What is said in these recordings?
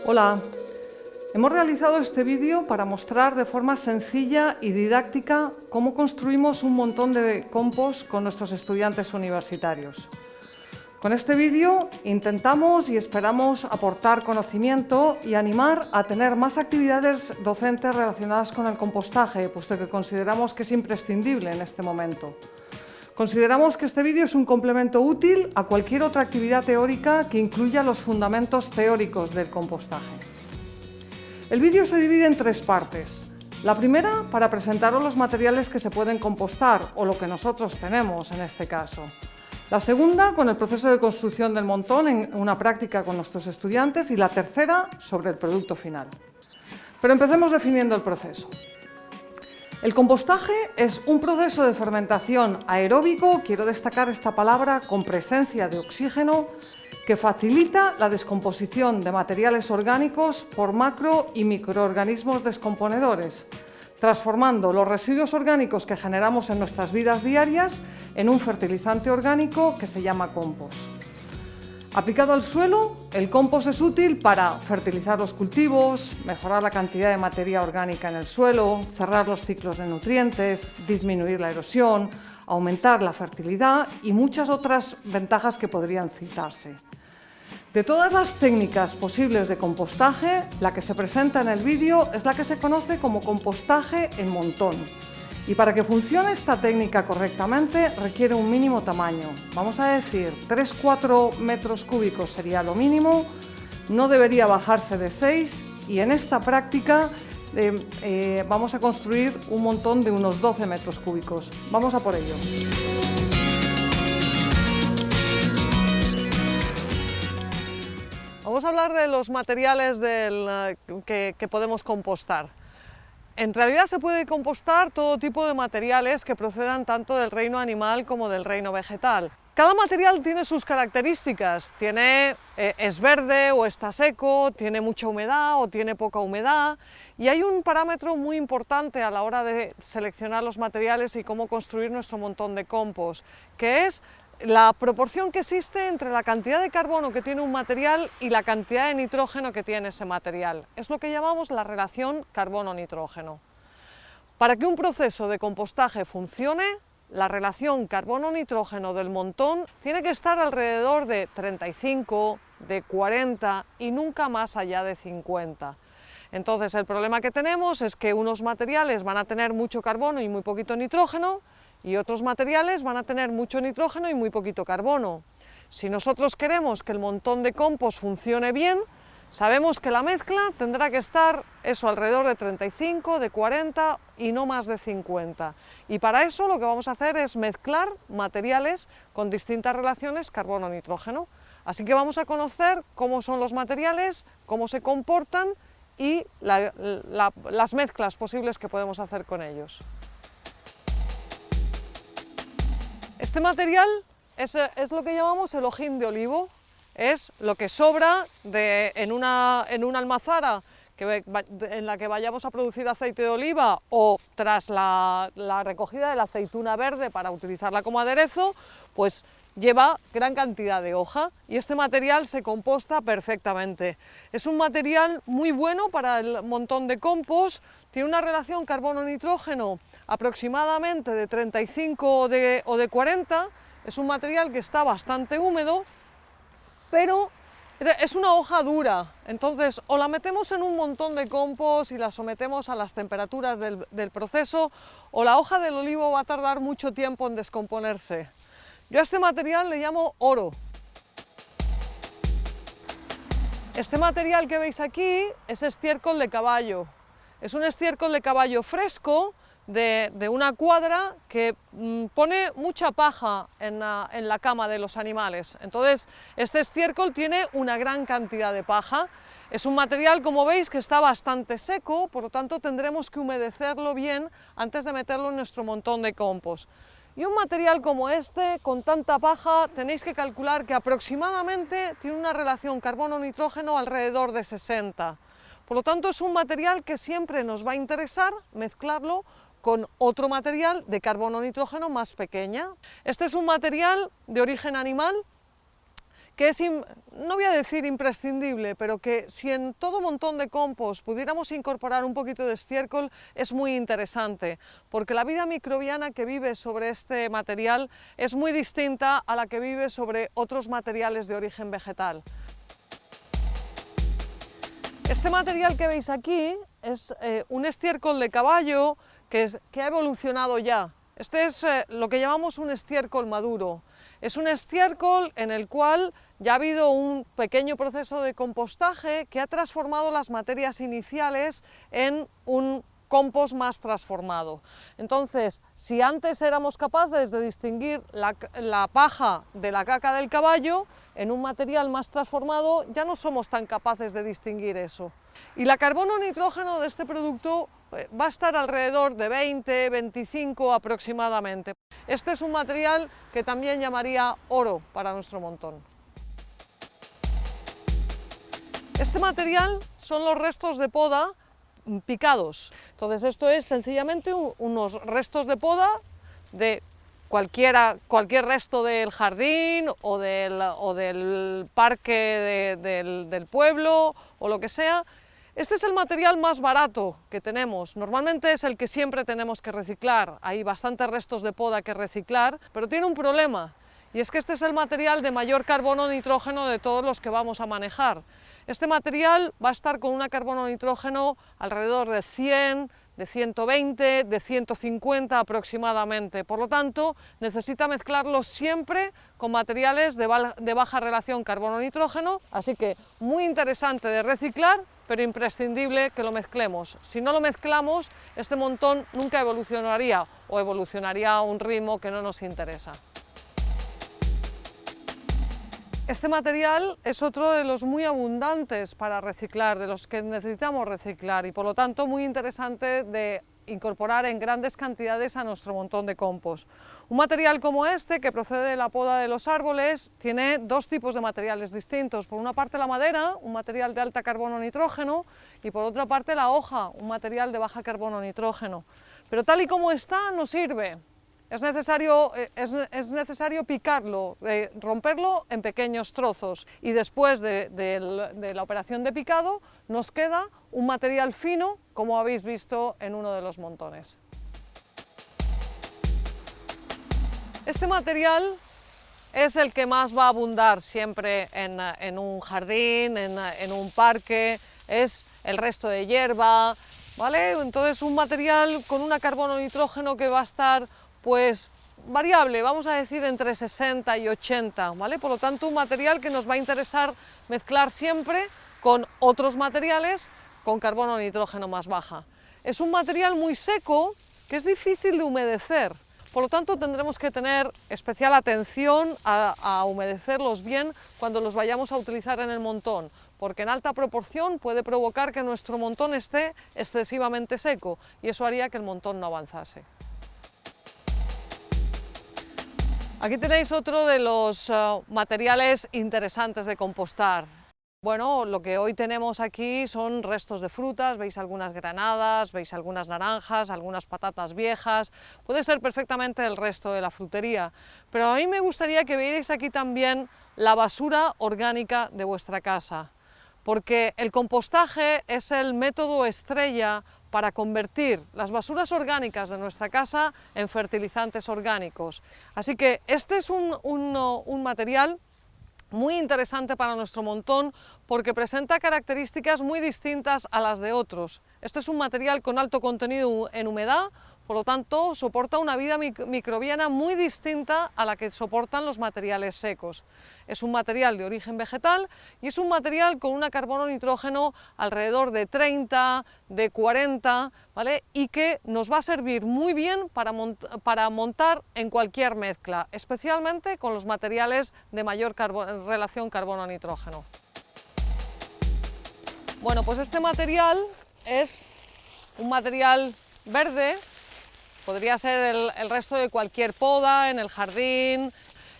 Hola, hemos realizado este vídeo para mostrar de forma sencilla y didáctica cómo construimos un montón de compost con nuestros estudiantes universitarios. Con este vídeo intentamos y esperamos aportar conocimiento y animar a tener más actividades docentes relacionadas con el compostaje, puesto que consideramos que es imprescindible en este momento. Consideramos que este vídeo es un complemento útil a cualquier otra actividad teórica que incluya los fundamentos teóricos del compostaje. El vídeo se divide en tres partes. La primera, para presentaros los materiales que se pueden compostar, o lo que nosotros tenemos en este caso. La segunda, con el proceso de construcción del montón en una práctica con nuestros estudiantes. Y la tercera, sobre el producto final. Pero empecemos definiendo el proceso. El compostaje es un proceso de fermentación aeróbico, quiero destacar esta palabra, con presencia de oxígeno, que facilita la descomposición de materiales orgánicos por macro y microorganismos descomponedores, transformando los residuos orgánicos que generamos en nuestras vidas diarias en un fertilizante orgánico que se llama compost. Aplicado al suelo, el compost es útil para fertilizar los cultivos, mejorar la cantidad de materia orgánica en el suelo, cerrar los ciclos de nutrientes, disminuir la erosión, aumentar la fertilidad y muchas otras ventajas que podrían citarse. De todas las técnicas posibles de compostaje, la que se presenta en el vídeo es la que se conoce como compostaje en montón. Y para que funcione esta técnica correctamente requiere un mínimo tamaño. Vamos a decir 3-4 metros cúbicos sería lo mínimo, no debería bajarse de 6 y en esta práctica vamos a construir un montón de unos 12 metros cúbicos. Vamos a por ello. Vamos a hablar de los materiales que podemos compostar. En realidad se puede compostar todo tipo de materiales que procedan tanto del reino animal como del reino vegetal. Cada material tiene sus características, es verde o está seco, tiene mucha humedad o tiene poca humedad, y hay un parámetro muy importante a la hora de seleccionar los materiales y cómo construir nuestro montón de compost, que es la proporción que existe entre la cantidad de carbono que tiene un material y la cantidad de nitrógeno que tiene ese material. Es lo que llamamos la relación carbono-nitrógeno. Para que un proceso de compostaje funcione, la relación carbono-nitrógeno del montón tiene que estar alrededor de 35, de 40 y nunca más allá de 50. Entonces el problema que tenemos es que unos materiales van a tener mucho carbono y muy poquito nitrógeno, y otros materiales van a tener mucho nitrógeno y muy poquito carbono. Si nosotros queremos que el montón de compost funcione bien, sabemos que la mezcla tendrá que estar alrededor de 35, de 40 y no más de 50. Y para eso lo que vamos a hacer es mezclar materiales con distintas relaciones carbono-nitrógeno. Así que vamos a conocer cómo son los materiales, cómo se comportan y las mezclas posibles que podemos hacer con ellos. Este material es lo que llamamos el hojín de olivo, es lo que sobra en una almazara en la que vayamos a producir aceite de oliva o tras la recogida de la aceituna verde para utilizarla como aderezo, pues lleva gran cantidad de hoja y este material se composta perfectamente. Es un material muy bueno para el montón de compost, tiene una relación carbono-nitrógeno aproximadamente de 35 o de 40, es un material que está bastante húmedo, pero es una hoja dura, entonces o la metemos en un montón de compost y la sometemos a las temperaturas del proceso, o la hoja del olivo va a tardar mucho tiempo en descomponerse. Yo a este material le llamo oro. Este material que veis aquí es estiércol de caballo. Es un estiércol de caballo fresco de una cuadra que pone mucha paja en la cama de los animales. Entonces este estiércol tiene una gran cantidad de paja. Es un material, como veis, que está bastante seco, por lo tanto tendremos que humedecerlo bien antes de meterlo en nuestro montón de compost. Y un material como este, con tanta paja, tenéis que calcular que aproximadamente tiene una relación carbono-nitrógeno alrededor de 60. Por lo tanto, es un material que siempre nos va a interesar mezclarlo con otro material de carbono-nitrógeno más pequeña. Este es un material de origen animal que es, no voy a decir imprescindible, pero que si en todo montón de compost pudiéramos incorporar un poquito de estiércol es muy interesante, porque la vida microbiana que vive sobre este material es muy distinta a la que vive sobre otros materiales de origen vegetal. Este material que veis aquí es un estiércol de caballo que ha evolucionado ya. Este es lo que llamamos un estiércol maduro. Es un estiércol en el cual ya ha habido un pequeño proceso de compostaje que ha transformado las materias iniciales en un compost más transformado. Entonces, si antes éramos capaces de distinguir la paja de la caca del caballo, en un material más transformado ya no somos tan capaces de distinguir eso. Y la carbono-nitrógeno de este producto va a estar alrededor de 20, 25 aproximadamente. Este es un material que también llamaría oro para nuestro montón. Este material son los restos de poda picados. Entonces esto es sencillamente unos restos de poda de cualquier resto del jardín o del parque del pueblo o lo que sea. Este es el material más barato que tenemos, normalmente es el que siempre tenemos que reciclar, hay bastantes restos de poda que reciclar, pero tiene un problema, y es que este es el material de mayor carbono-nitrógeno de todos los que vamos a manejar. Este material va a estar con una carbono-nitrógeno alrededor de 100, de 120, de 150 aproximadamente, por lo tanto necesita mezclarlo siempre con materiales de baja relación carbono-nitrógeno, así que muy interesante de reciclar, pero imprescindible que lo mezclemos. Si no lo mezclamos, este montón nunca evolucionaría o evolucionaría a un ritmo que no nos interesa. Este material es otro de los muy abundantes para reciclar, de los que necesitamos reciclar y por lo tanto muy interesante de incorporar en grandes cantidades a nuestro montón de compost. Un material como este, que procede de la poda de los árboles, tiene dos tipos de materiales distintos. Por una parte la madera, un material de alta carbono-nitrógeno, y por otra parte la hoja, un material de baja carbono-nitrógeno. Pero tal y como está no sirve. Es necesario picarlo, romperlo en pequeños trozos y después de la operación de picado nos queda un material fino, como habéis visto en uno de los montones. Este material es el que más va a abundar siempre en un jardín, en un parque, es el resto de hierba, ¿vale? Entonces un material con una carbono-nitrógeno que va a estar pues variable, vamos a decir entre 60 y 80, ¿vale? Por lo tanto un material que nos va a interesar mezclar siempre con otros materiales con carbono-nitrógeno más baja. Es un material muy seco que es difícil de humedecer, por lo tanto tendremos que tener especial atención a humedecerlos bien cuando los vayamos a utilizar en el montón, porque en alta proporción puede provocar que nuestro montón esté excesivamente seco y eso haría que el montón no avanzase. Aquí tenéis otro de los materiales interesantes de compostar. Bueno, lo que hoy tenemos aquí son restos de frutas, veis algunas granadas, veis algunas naranjas, algunas patatas viejas, puede ser perfectamente el resto de la frutería, pero a mí me gustaría que vierais aquí también la basura orgánica de vuestra casa, porque el compostaje es el método estrella para convertir las basuras orgánicas de nuestra casa en fertilizantes orgánicos. Así que este es un material muy interesante para nuestro montón porque presenta características muy distintas a las de otros. Este es un material con alto contenido en humedad, por lo tanto soporta una vida microbiana muy distinta a la que soportan los materiales secos. Es un material de origen vegetal y es un material con una carbono-nitrógeno alrededor de 30, de 40, ¿vale? Y que nos va a servir muy bien para montar en cualquier mezcla, especialmente con los materiales de mayor relación carbono-nitrógeno. Bueno, pues este material es un material verde, podría ser el resto de cualquier poda en el jardín.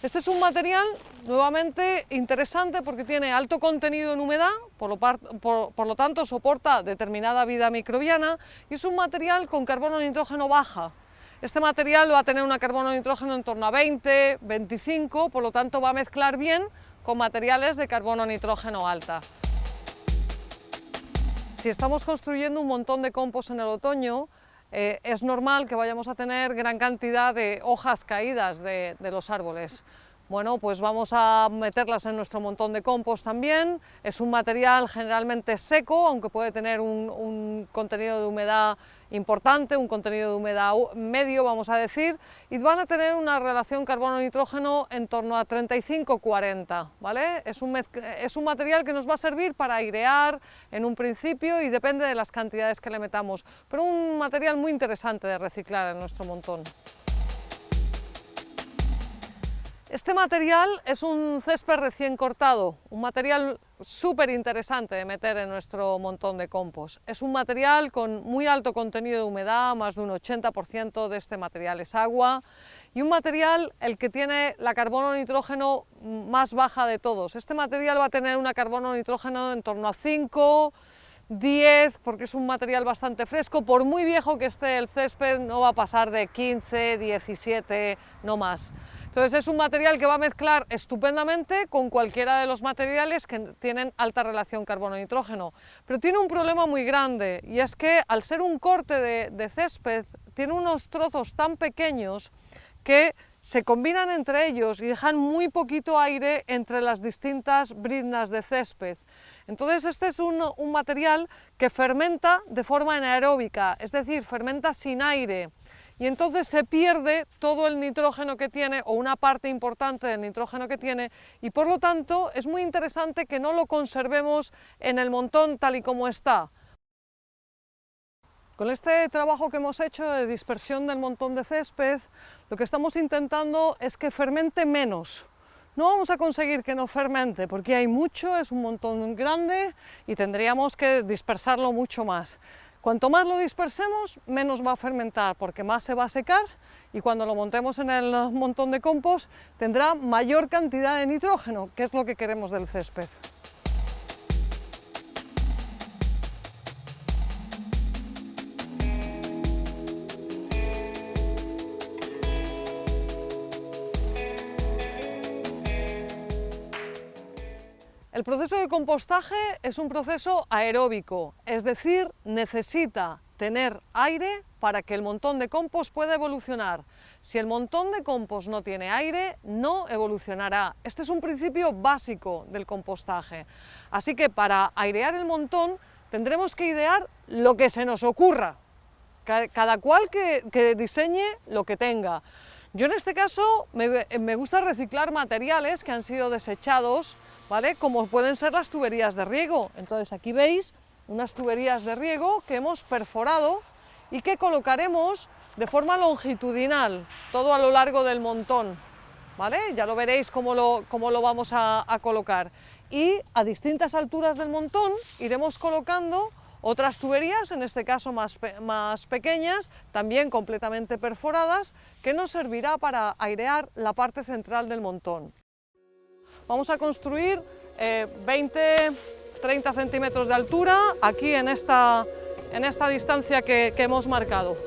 Este es un material nuevamente interesante porque tiene alto contenido en humedad, por lo tanto soporta determinada vida microbiana y es un material con carbono-nitrógeno baja. Este material va a tener una carbono-nitrógeno en torno a 20, 25, por lo tanto va a mezclar bien con materiales de carbono-nitrógeno alta. Si estamos construyendo un montón de compost en el otoño, es normal que vayamos a tener gran cantidad de hojas caídas de los árboles. Bueno, pues vamos a meterlas en nuestro montón de compost también. Es un material generalmente seco, aunque puede tener un contenido de humedad importante, un contenido de humedad medio, vamos a decir, y van a tener una relación carbono-nitrógeno en torno a 35-40, ¿vale? Es un material que nos va a servir para airear en un principio y depende de las cantidades que le metamos, pero un material muy interesante de reciclar en nuestro montón. Este material es un césped recién cortado, un material súper interesante de meter en nuestro montón de compost. Es un material con muy alto contenido de humedad, más de un 80% de este material es agua, y un material el que tiene la carbono-nitrógeno más baja de todos. Este material va a tener una carbono-nitrógeno en torno a 5, 10, porque es un material bastante fresco. Por muy viejo que esté el césped, no va a pasar de 15, 17, no más. Entonces es un material que va a mezclar estupendamente con cualquiera de los materiales que tienen alta relación carbono-nitrógeno, pero tiene un problema muy grande, y es que al ser un corte de césped, tiene unos trozos tan pequeños que se combinan entre ellos y dejan muy poquito aire entre las distintas briznas de césped. Entonces este es un material que fermenta de forma anaeróbica, es decir, fermenta sin aire. Y entonces se pierde todo el nitrógeno que tiene, o una parte importante del nitrógeno que tiene, y por lo tanto es muy interesante que no lo conservemos en el montón tal y como está. Con este trabajo que hemos hecho de dispersión del montón de césped, lo que estamos intentando es que fermente menos. No vamos a conseguir que no fermente, porque hay mucho, es un montón grande y tendríamos que dispersarlo mucho más. Cuanto más lo dispersemos, menos va a fermentar, porque más se va a secar, y cuando lo montemos en el montón de compost tendrá mayor cantidad de nitrógeno, que es lo que queremos del césped. El proceso de compostaje es un proceso aeróbico, es decir, necesita tener aire para que el montón de compost pueda evolucionar. Si el montón de compost no tiene aire, no evolucionará. Este es un principio básico del compostaje. Así que para airear el montón tendremos que idear lo que se nos ocurra, cada cual que diseñe lo que tenga. Yo en este caso me gusta reciclar materiales que han sido desechados, ¿vale? Como pueden ser las tuberías de riego. Entonces aquí veis unas tuberías de riego que hemos perforado y que colocaremos de forma longitudinal, todo a lo largo del montón, ¿vale? Ya lo veréis cómo lo vamos a colocar. Y a distintas alturas del montón iremos colocando otras tuberías, en este caso más pequeñas, también completamente perforadas, que nos servirá para airear la parte central del montón. Vamos a construir 20-30 centímetros de altura aquí en esta distancia que hemos marcado.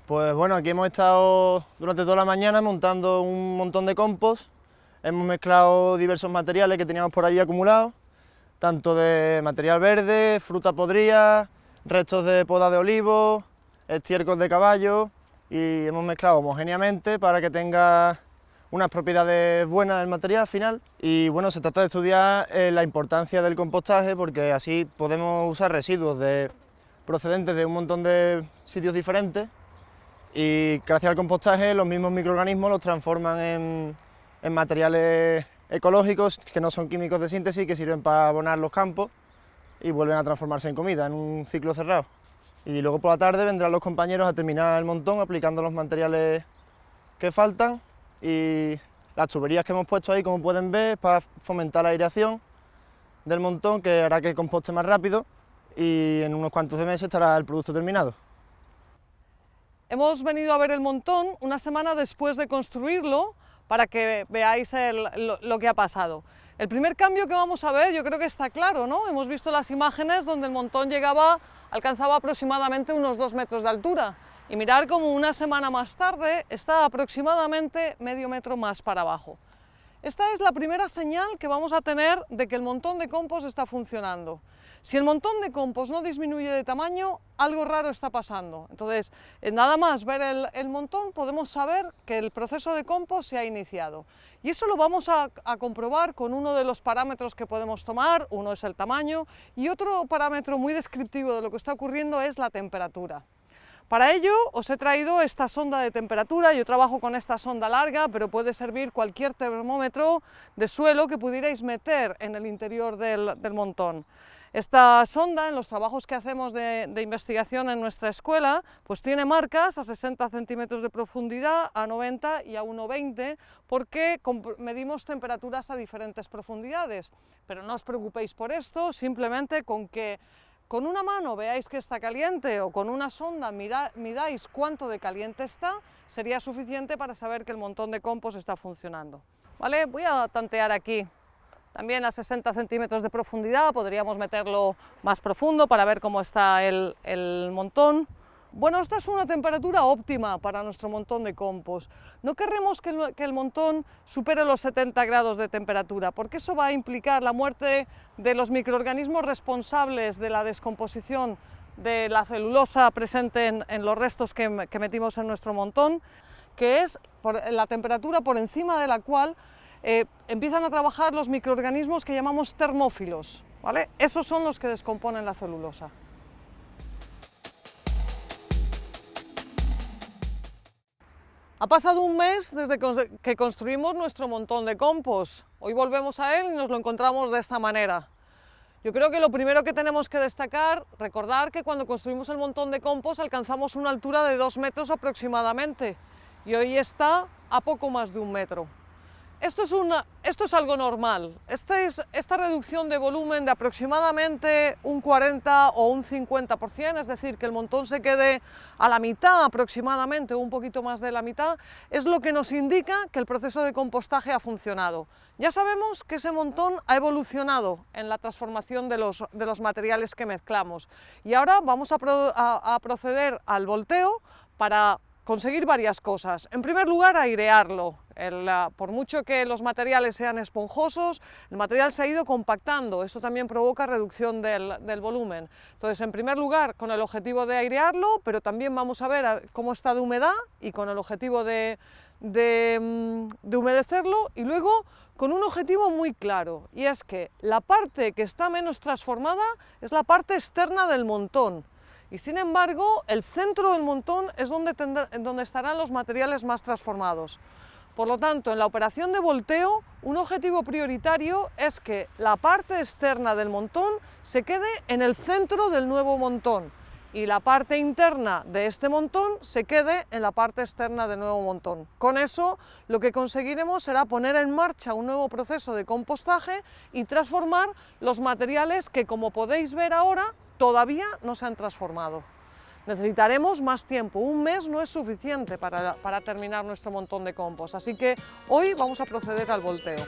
Pues bueno, aquí hemos estado durante toda la mañana montando un montón de compost. Hemos mezclado diversos materiales que teníamos por allí acumulados, tanto de material verde, fruta podrida, restos de poda de olivo, estiércol de caballo, y hemos mezclado homogéneamente para que tenga unas propiedades buenas del material al final. Y bueno, se trata de estudiar la importancia del compostaje, porque así podemos usar residuos procedentes de un montón de sitios diferentes, y gracias al compostaje los mismos microorganismos los transforman en materiales ecológicos que no son químicos de síntesis, que sirven para abonar los campos y vuelven a transformarse en comida, en un ciclo cerrado. Y luego por la tarde vendrán los compañeros a terminar el montón aplicando los materiales que faltan, y las tuberías que hemos puesto ahí, como pueden ver, es para fomentar la aireación del montón, que hará que composte más rápido, y en unos cuantos de meses estará el producto terminado. Hemos venido a ver el montón una semana después de construirlo para que veáis lo que ha pasado. El primer cambio que vamos a ver yo creo que está claro, ¿no? Hemos visto las imágenes donde el montón alcanzaba aproximadamente unos 2 metros de altura, y mirar como una semana más tarde está aproximadamente medio metro más para abajo. Esta es la primera señal que vamos a tener de que el montón de compost está funcionando. Si el montón de compost no disminuye de tamaño, algo raro está pasando. Entonces, nada más ver el montón podemos saber que el proceso de compost se ha iniciado. Y eso lo vamos a comprobar con uno de los parámetros que podemos tomar. Uno es el tamaño, y otro parámetro muy descriptivo de lo que está ocurriendo es la temperatura. Para ello os he traído esta sonda de temperatura. Yo trabajo con esta sonda larga, pero puede servir cualquier termómetro de suelo que pudierais meter en el interior del montón. Esta sonda, en los trabajos que hacemos de investigación en nuestra escuela, pues tiene marcas a 60 centímetros de profundidad, a 90 y a 1,20, porque medimos temperaturas a diferentes profundidades. Pero no os preocupéis por esto, simplemente con que con una mano veáis que está caliente, o con una sonda midáis cuánto de caliente está, sería suficiente para saber que el montón de compost está funcionando. ¿Vale? Voy a tantear aquí. También a 60 centímetros de profundidad, podríamos meterlo más profundo para ver cómo está el montón. Bueno, esta es una temperatura óptima para nuestro montón de compost. No queremos que el montón supere los 70 grados de temperatura, porque eso va a implicar la muerte de los microorganismos responsables de la descomposición de la celulosa presente en los restos que metimos en nuestro montón, que es la temperatura por encima de la cual empiezan a trabajar los microorganismos que llamamos termófilos, ¿vale? Esos son los que descomponen la celulosa. Ha pasado un mes desde que construimos nuestro montón de compost. Hoy volvemos a él y nos lo encontramos de esta manera. Yo creo que lo primero que tenemos que destacar, recordar que cuando construimos el montón de compost alcanzamos una altura de 2 metros aproximadamente, y hoy está a poco más de 1 metro. Esto es algo normal. Esta reducción de volumen de aproximadamente un 40 o un 50%, es decir, que el montón se quede a la mitad aproximadamente, o un poquito más de la mitad, es lo que nos indica que el proceso de compostaje ha funcionado. Ya sabemos que ese montón ha evolucionado en la transformación de los materiales que mezclamos, y ahora vamos a proceder al volteo para conseguir varias cosas. En primer lugar, airearlo. Por mucho que los materiales sean esponjosos, el material se ha ido compactando, eso también provoca reducción del volumen. Entonces, en primer lugar, con el objetivo de airearlo, pero también vamos a ver cómo está de humedad, y con el objetivo de humedecerlo, y luego con un objetivo muy claro, y es que la parte que está menos transformada es la parte externa del montón. Y sin embargo, el centro del montón es donde estarán los materiales más transformados. Por lo tanto, en la operación de volteo, un objetivo prioritario es que la parte externa del montón se quede en el centro del nuevo montón, y la parte interna de este montón se quede en la parte externa del nuevo montón. Con eso, lo que conseguiremos será poner en marcha un nuevo proceso de compostaje y transformar los materiales que, como podéis ver ahora, todavía no se han transformado. Necesitaremos más tiempo, 1 mes no es suficiente para terminar nuestro montón de compost, así que hoy vamos a proceder al volteo.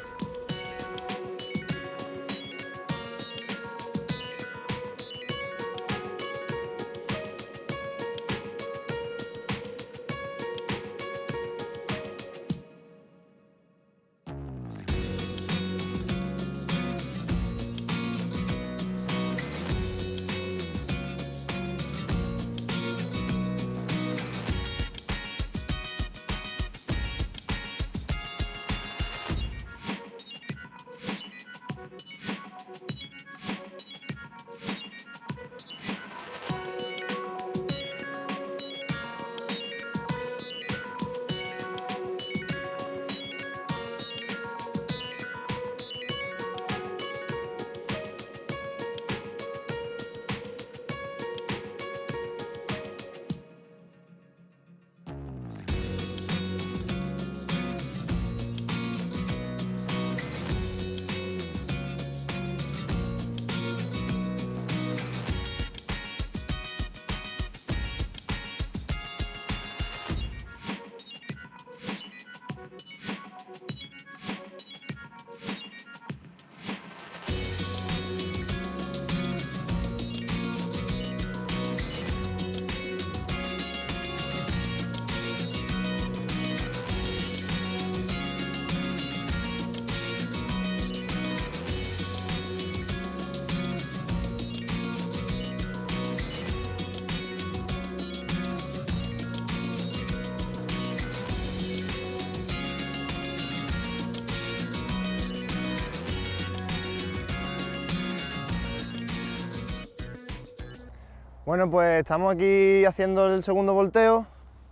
Bueno, pues estamos aquí haciendo el segundo volteo.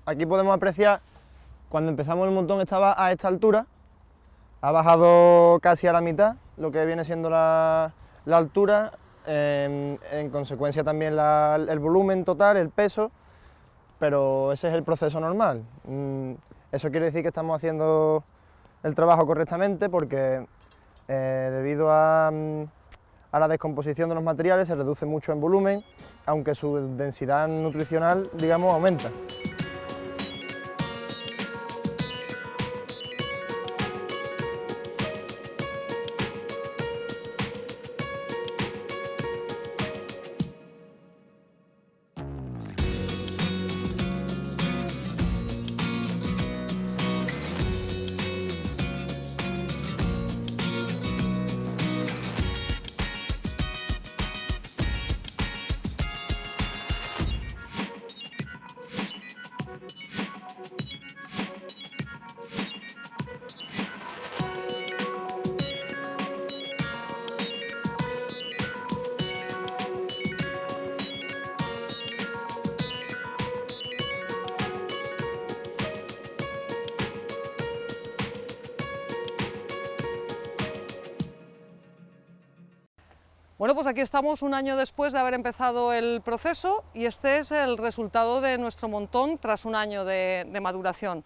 Aquí podemos apreciar, cuando empezamos el montón estaba a esta altura, ha bajado casi a la mitad, lo que viene siendo la altura, en consecuencia también el volumen total, el peso, pero ese es el proceso normal. Eso quiere decir que estamos haciendo el trabajo correctamente porque debido a la descomposición de los materiales se reduce mucho en volumen, aunque su densidad nutricional, digamos, aumenta. Bueno, pues aquí estamos un año después de haber empezado el proceso y este es el resultado de nuestro montón tras un año de maduración.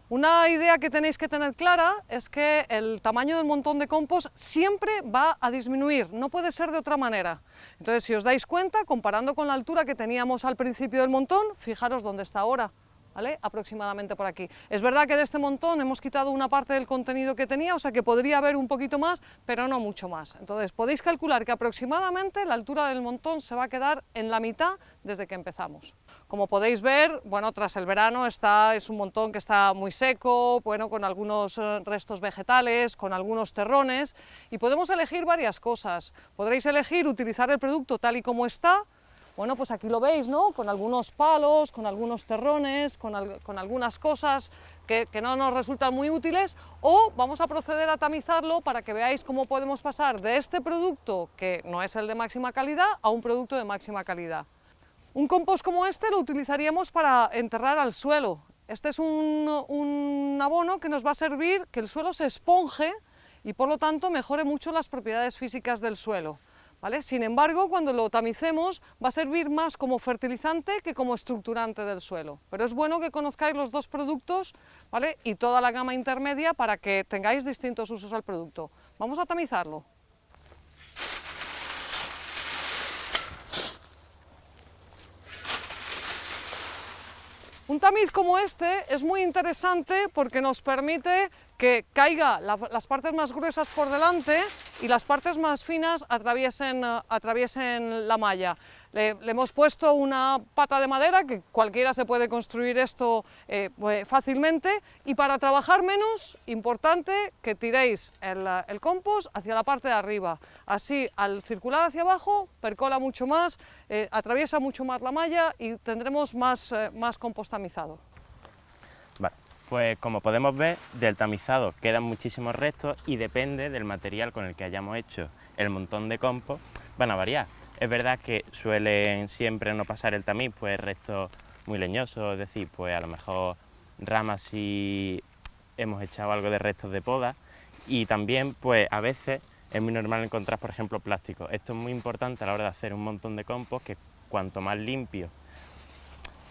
Una idea que tenéis que tener clara es que el tamaño del montón de compost siempre va a disminuir, no puede ser de otra manera. Entonces, si os dais cuenta, comparando con la altura que teníamos al principio del montón, fijaros dónde está ahora, ¿vale? Aproximadamente por aquí. Es verdad que de este montón hemos quitado una parte del contenido que tenía, o sea que podría haber un poquito más, pero no mucho más. Entonces, podéis calcular que aproximadamente la altura del montón se va a quedar en la mitad desde que empezamos. Como podéis ver, bueno, tras el verano es un montón que está muy seco, bueno, con algunos restos vegetales, con algunos terrones, y podemos elegir varias cosas. Podréis elegir utilizar el producto tal y como está. Bueno, pues aquí lo veis, ¿no? Con algunos palos, con algunos terrones, con algunas cosas que no nos resultan muy útiles, o vamos a proceder a tamizarlo para que veáis cómo podemos pasar de este producto, que no es el de máxima calidad, a un producto de máxima calidad. Un compost como este lo utilizaríamos para enterrar al suelo. Este es un abono que nos va a servir que el suelo se esponje y por lo tanto mejore mucho las propiedades físicas del suelo, ¿vale? Sin embargo, cuando lo tamicemos va a servir más como fertilizante que como estructurante del suelo. Pero es bueno que conozcáis los dos productos, ¿vale? Y toda la gama intermedia para que tengáis distintos usos al producto. Vamos a tamizarlo. Un tamiz como este es muy interesante porque nos permite que caiga las partes más gruesas por delante y las partes más finas atraviesen la malla. Le hemos puesto una pata de madera, que cualquiera se puede construir esto fácilmente, y para trabajar menos, importante que tiréis el compost hacia la parte de arriba. Así, al circular hacia abajo, percola mucho más, atraviesa mucho más la malla y tendremos más compost tamizado. Vale, pues como podemos ver, del tamizado quedan muchísimos restos y depende del material con el que hayamos hecho el montón de compost, van a variar. Es verdad que suelen siempre no pasar el tamiz, pues restos muy leñosos, es decir, pues a lo mejor ramas si hemos echado algo de restos de poda, y también pues a veces es muy normal encontrar, por ejemplo, plástico. Esto es muy importante a la hora de hacer un montón de compost, que cuanto más limpio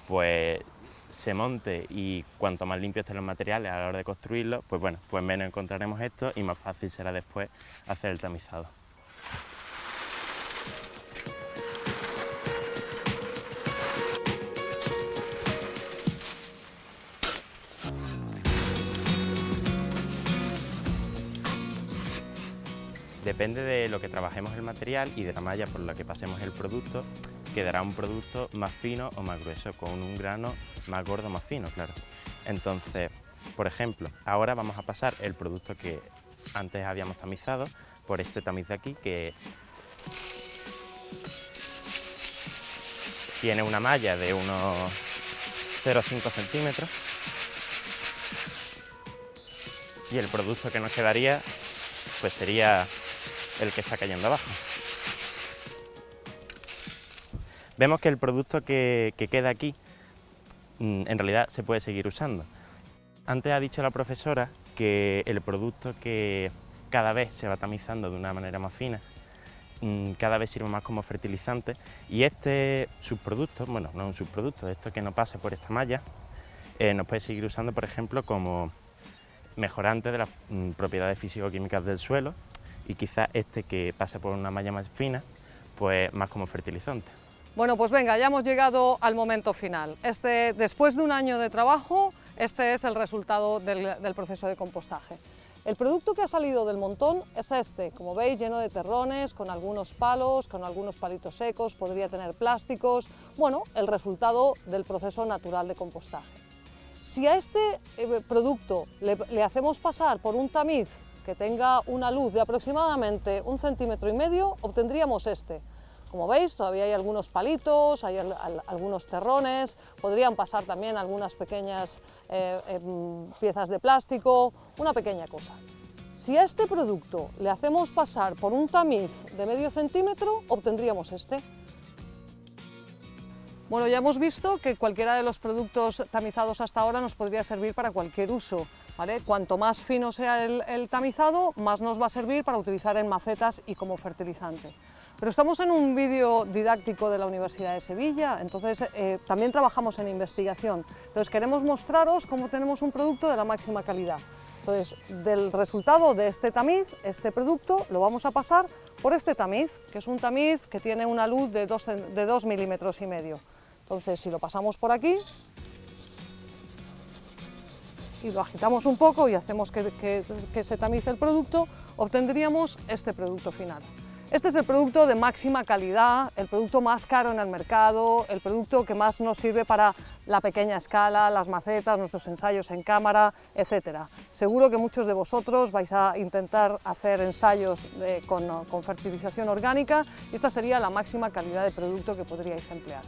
pues se monte y cuanto más limpios estén los materiales a la hora de construirlo, pues bueno, pues menos encontraremos esto y más fácil será después hacer el tamizado. Depende de lo que trabajemos el material y de la malla por la que pasemos el producto, quedará un producto más fino o más grueso, con un grano más gordo o más fino, claro. Entonces, por ejemplo, ahora vamos a pasar el producto que antes habíamos tamizado por este tamiz de aquí, que tiene una malla de unos 0,5 centímetros, y el producto que nos quedaría pues sería el que está cayendo abajo. vemos que el producto que queda aquí en realidad se puede seguir usando. Antes ha dicho la profesora que el producto que cada vez se va tamizando de una manera más fina, cada vez sirve más como fertilizante, y este subproducto, bueno, no es un subproducto, esto que no pase por esta malla, nos puede seguir usando, por ejemplo, como mejorante de las propiedades físico-químicas del suelo, y quizás este que pase por una malla más fina, pues más como fertilizante. Bueno, pues venga, ya hemos llegado al momento final. Después de un año de trabajo, este es el resultado del proceso de compostaje. El producto que ha salido del montón es este, como veis, lleno de terrones, con algunos palos, con algunos palitos secos, podría tener plásticos, bueno, el resultado del proceso natural de compostaje. Si a este producto le hacemos pasar por un tamiz que tenga una luz de aproximadamente 1,5 centímetros, obtendríamos este. Como veis, todavía hay algunos palitos, hay algunos terrones, podrían pasar también algunas pequeñas piezas de plástico, una pequeña cosa. Si a este producto le hacemos pasar por un tamiz de 0,5 centímetro, obtendríamos este. Bueno, ya hemos visto que cualquiera de los productos tamizados hasta ahora nos podría servir para cualquier uso, ¿vale? Cuanto más fino sea el tamizado, más nos va a servir para utilizar en macetas y como fertilizante. Pero estamos en un vídeo didáctico de la Universidad de Sevilla, entonces también trabajamos en investigación. Entonces queremos mostraros cómo tenemos un producto de la máxima calidad. Entonces, del resultado de este tamiz, este producto lo vamos a pasar por este tamiz, que es un tamiz que tiene una luz de 2,5 milímetros. Entonces, si lo pasamos por aquí y lo agitamos un poco y hacemos que se tamice el producto, obtendríamos este producto final. Este es el producto de máxima calidad, el producto más caro en el mercado, el producto que más nos sirve para la pequeña escala, las macetas, nuestros ensayos en cámara, etc. Seguro que muchos de vosotros vais a intentar hacer ensayos con fertilización orgánica y esta sería la máxima calidad de producto que podríais emplear.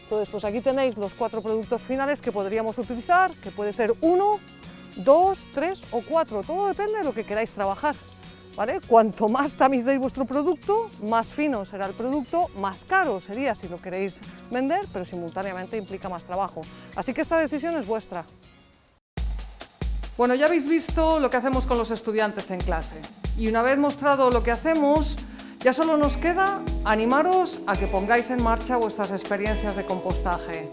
Entonces, pues aquí tenéis los 4 productos finales que podríamos utilizar, que puede ser 1, 2, 3 o 4, todo depende de lo que queráis trabajar. ¿Vale? Cuanto más tamicéis vuestro producto, más fino será el producto, más caro sería si lo queréis vender, pero simultáneamente implica más trabajo. Así que esta decisión es vuestra. Bueno, ya habéis visto lo que hacemos con los estudiantes en clase. Y una vez mostrado lo que hacemos, ya solo nos queda animaros a que pongáis en marcha vuestras experiencias de compostaje.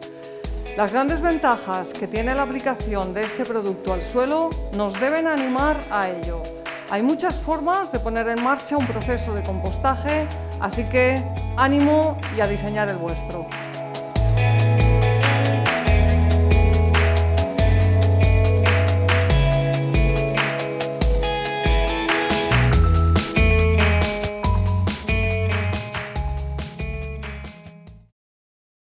Las grandes ventajas que tiene la aplicación de este producto al suelo nos deben animar a ello. Hay muchas formas de poner en marcha un proceso de compostaje, así que ánimo y a diseñar el vuestro.